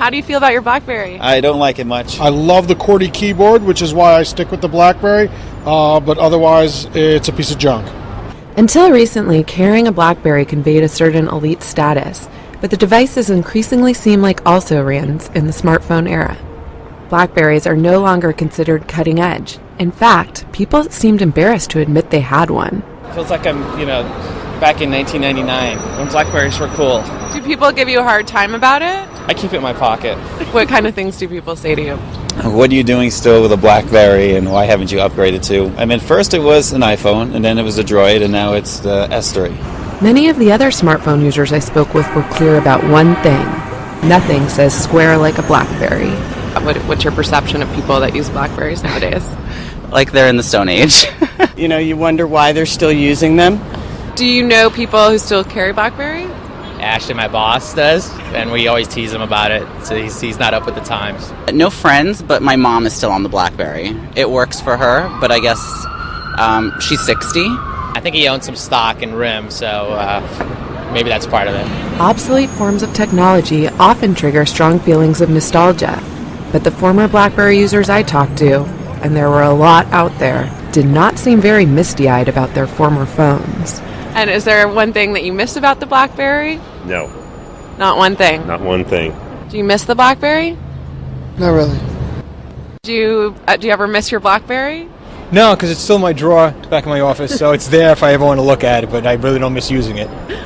How do you feel about your BlackBerry? I don't like it much. I love the QWERTY keyboard, which is why I stick with the BlackBerry, but otherwise it's a piece of junk. Until recently, carrying a BlackBerry conveyed a certain elite status, but the devices increasingly seem like also-rans in the smartphone era. BlackBerries are no longer considered cutting edge. In fact, people seemed embarrassed to admit they had one. Feels like I'm, back in 1999 when BlackBerries were cool. Do people give you a hard time about it? I keep it in my pocket. What kind of things do people say to you? What are you doing still with a BlackBerry, and why haven't you upgraded to? I mean, first it was an iPhone, and then it was a Droid, and now it's the S3. Many of the other smartphone users I spoke with were clear about one thing. Nothing says square like a BlackBerry. What's your perception of people that use BlackBerries nowadays? Like they're in the Stone Age. You wonder why they're still using them. Do you know people who still carry BlackBerries? Ashley, my boss, does, and we always tease him about it, so he's not up with the times. No friends, but my mom is still on the BlackBerry. It works for her, but I guess she's 60. I think he owns some stock in RIM, so maybe that's part of it. Obsolete forms of technology often trigger strong feelings of nostalgia, but the former BlackBerry users I talked to, and there were a lot out there, did not seem very misty-eyed about their former phones. And is there one thing that you miss about the BlackBerry? No. Not one thing? Not one thing. Do you miss the BlackBerry? Not really. Do you ever miss your BlackBerry? No, because it's still in my drawer back in my office, so it's there if I ever want to look at it, but I really don't miss using it.